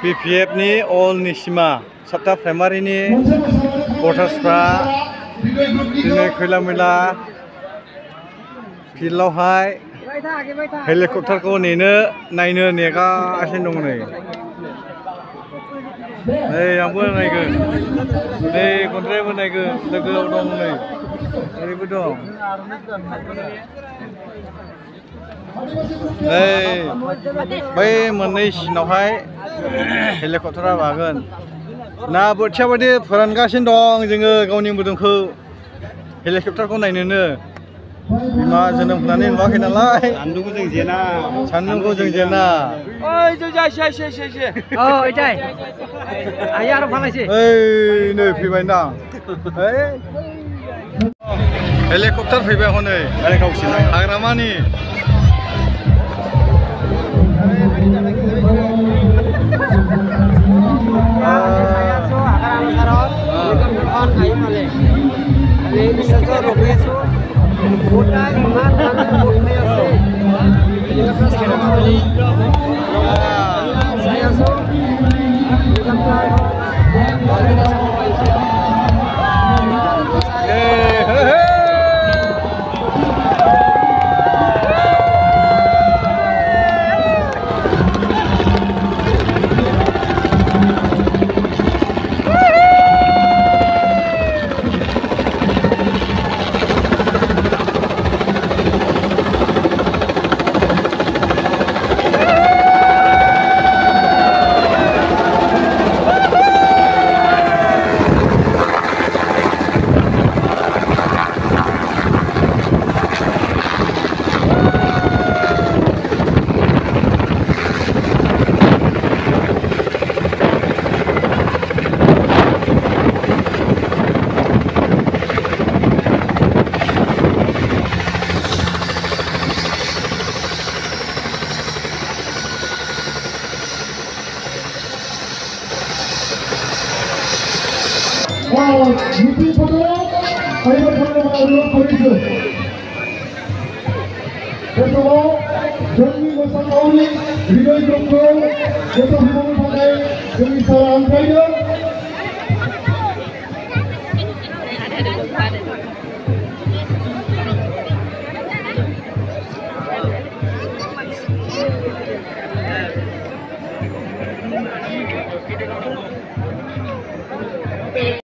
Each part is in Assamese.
BPF नि अल निसिमा सातटा प्राइमारिनि भटार्सफ्रा दिनै खैला मैला फिल्डआवहाय हेलिकप्टारखौ नायनो नेगासिनो दं नै आंबो नायगोन नै खन्थ्राइबो नायगोन लोगोआव दं नै ओरैबो दं बै मोननै सिनावहाय हेलिकप्टारा बागोन ना बोथिया बायदि फोरानगासिनो दं जोङो गावनि मोदोमखौ हेलिकप्टारखौ नायनोनो बिमा जोनोम होनानै नुवाखै नालाय सान्दुंखौ जों जेना ओइ जों ओइ आया आरो फालायसै ओइ नै फैबायदां हेलिकप्टार फैबाय हनै हाग्रामानि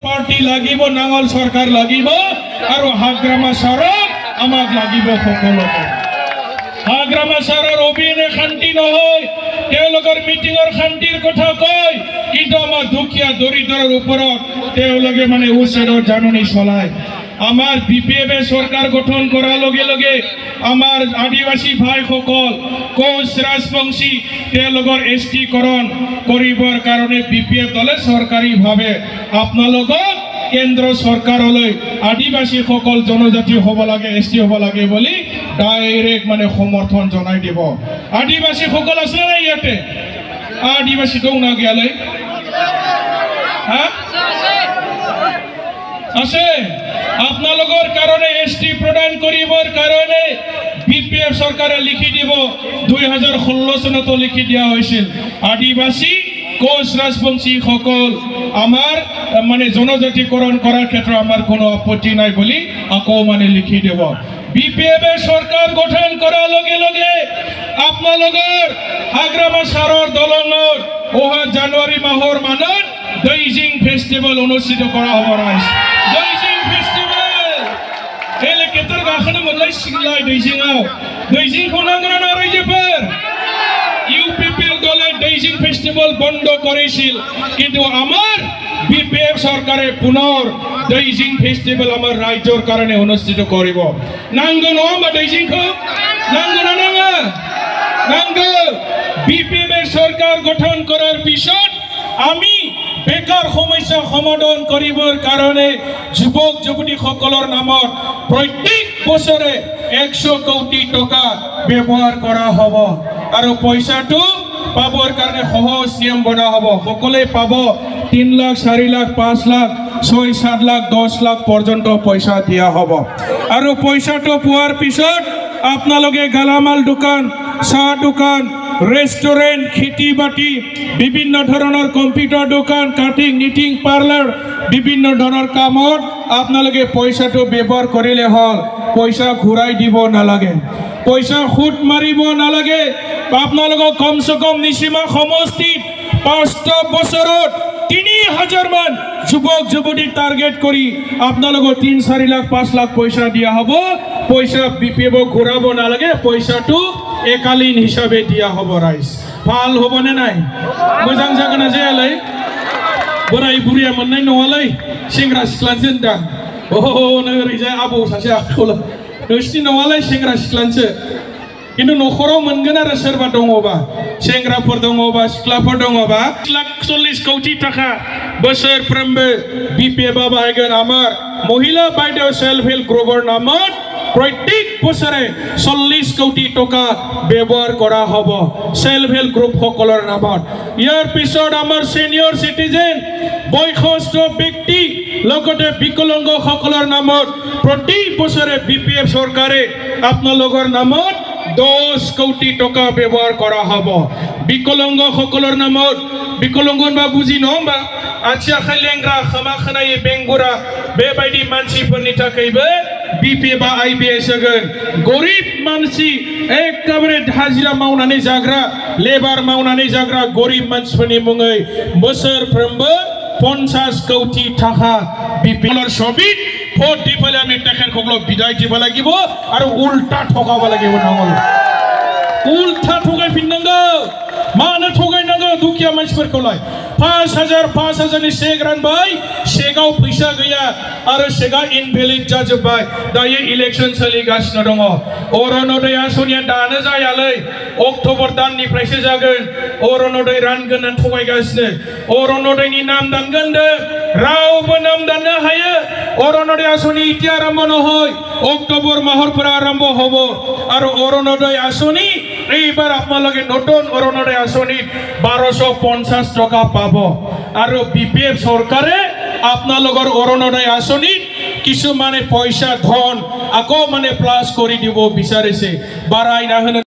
पार्टी লাগিব नांगल सरकार লাগিব আৰু হাগ্ৰামা চৰক আমাক লাগিব সকলোকে হাগ্ৰামা চৰৰ অবিনে শান্তি নহয় তেওঁলোকৰ মিটিঙৰ শান্তিৰ কথা কয় কিন্তু আমাৰ দুখীয়া দৰিদ্ৰৰ ওপৰত তেওঁলোকে মানে উচ্ছেদৰ জাননী চলায় আমাৰ বিপিএফ সৰকাৰ গঠন কৰাৰ লগে লগে আমাৰ আদিবাসী ভাইসকল কোচ ৰাজবংশী তেওঁলোকৰ এসটিকরণ করিবার কারণে বিপিএফ দলে সরকারিভাবে আপনালোকক কেন্দ্র সরকারলৈ আদিবাসী সকল জনজাতি হব লাগে এসটি হব লাগে বলি ডাইরেক্ট মানে সমর্থন জনাই দিব আদিবাসী সকল আছে না ইয়াতে আদিবাসী দৌ না গেলে হ্যাঁ আছে আপনালোকৰ কারণে এসটি প্রদান করিবার কারণে বিপিএফ সরকারে লিখি দিব 2016 সনত লিখি দিয়া হয়েছিল আদিবাসী কোচ রাজবংশী সকল আমার মানে জনজাতিকরণ করার ক্ষেত্রে আমার কোনো আপত্তি নাই বলি আকৌ মানে লিখি দেব বিপিএফ সরকার গঠন করার লগে লগে আপনালোকৰ হাগ্ৰামা সাৰৰ দলঙৰ ওহা জানুয়াৰি মাহৰ মানত দৈজিং ফেস্টিভেল অনুষ্ঠিত করা হব রাইছে দৈজিং ফেস্টিভেল এলে কেতর গাখনে মলাই সিংলাই দৈজিংआव দৈজিংखौ নাংগনা না রাইজেফোর ইউপিপি দলে দৈজিং ফেস্টিভেল বন্ধ করেছিল কিন্তু আমার বিপিএফ সরকারে পুনর দৈজিং ফেস্টিভেল আমার রাজ্যর কারণে অনুষ্ঠিত করিব নাংগো নবা দৈজিংखौ নাংগো না নাঙা নাংগো বিপিএফ সরকার গঠন করার পিছত আমি বেকার সমস্যা সমাধান করিবার কারণে যুবক যুবতী সকলের নামত প্রত্যেক বছরে 100 কোটি টাকা ব্যবহার করা হব আর পয়সাটো পাবৰ কারণে সহজ নিয়ম বনা হব সকলে পাব 3 লাখ 4 লাখ 5 লাখ 6 7 লাখ 10 লাখ পর্যন্ত পয়সা দিয়া হব আর পয়সাটো পোৱাৰ পিছত আপোনালোকে গালামাল দোকান চাহ দোকান ৰেস্টুৰেন্ট খেতি বাতি বিভিন্ন ধৰণৰ কম্পিউটাৰ দোকান কাটিং নিটিং পাৰ্লাৰ বিভিন্ন ধৰণৰ কামত আপোনালোকে পইচাটো ব্যৱহাৰ কৰিলে হ'ল পইচা ঘূৰাই দিব নালাগে পইচা খুট মাৰিব নালাগে আপোনালোকক কমসে কম নিসীমা সমষ্টিত 5 বছৰত 3000 মান যুৱক যুৱতীক টাৰ্গেট কৰি আপোনালোকক 3-4 লাখ 5 লাখ পইচা দিয়া হ'ব পইচা বিপিএফ ঘূৰাব নালাগে পইচাটো একালীন হিসাবে দিয়া হ'ব ৰাইজ ভাল হ'বনে নাই মোজাং জাগনা জায়ালাই बोराय बुरिया मोननाय नङालै सेंग्रा सिख्लानसो होनदां ओरैजाय आबौ सासे आखौला नोंसिनि नङालै सेंग्रा सिख्लानसो किन्तु न'खराव मोनगोन आरो सोरबा दङबा सेंग्राफोर दङबा सिख्लाफोर दङबा 1,40 कोटी टाका बोसोरफ्रोमबो बिपिएफआ बाहायगोन आमार महिला बायदेव सेल्फ हेल्प ग्रुपर नामत प्रत्येक बছৰে 40 কোটি টাকা ব্যৱহাৰ কৰা হ'ব সেলফ হেল্প গ্ৰুপ সকলৰ নামত ইয়াৰ পিছত আমাৰ সিনিয়ৰ সিটিজেন বয়সস্থ ব্যক্তি লগতে বিকলাঙ্গ সকলৰ নামত প্ৰতি বছৰে বিপিএফ চৰকাৰে আপোনালোকৰ নামত 10 কোটি টাকা ব্যৱহাৰ কৰা হ'ব বিকলাঙ্গ সকলৰ নামত বিকলাঙ্গন বা বুজি নহবা आथिया खायलेंग्रा खोमा खोनायै बेंगुरा बेबायदि मानसिफोरनि थाखायबो बिपिएफ आइबिएस होगोन गरिब मानसि एकेबारे हाजिरा मावनानै जाग्रा लेबार मावनानै जाग्रा गरिब मानसिफोरनि मुङै बोसोरफ्रोमबो 50 कोटी टाका बिपिएफर सबित भोट दिफाले आमी तेखेनखौल बिदाय দিব লাগিব আৰু उल्टा ठगाब লাগিব नङल उल्टा थगायफिननांगौ मानो थगायनांगौ दुखिया मानसिफोरखौलाय 5,000 नि चेक रानबाय चेकआव फैसा गैया आरो चेकआ इनभेलिड जाजोबबाय दायो इलेक्शन सोलिगासिनो दङ अरुणोदय आसनिया दानो जायालै अक्ट'बर दाननिफ्रायसो जागोन अरुणोदय रानगोन होननानै थगायगासिनो अरुणोदयनि नाम दानगोन रावबो नाम दाननो हायो अरुणोदय आसनि इति आरम्भ নহয় अक्ट'बर माहर পৰা आरम्भ হ'ব আৰু অৰুণোদয় आसनि এইবাৰ আপোনালোকে নতুন অৰুণোদয় आसनि 1250 টাকা পাব আৰু বিপিএফ চৰকাৰে আপোনালোকৰ অৰুণোদয় आसनि কিছু মানে পইচা ধন আকৌ মানে প্লাস কৰি দিব বিচাৰিছে বাঢ়াই না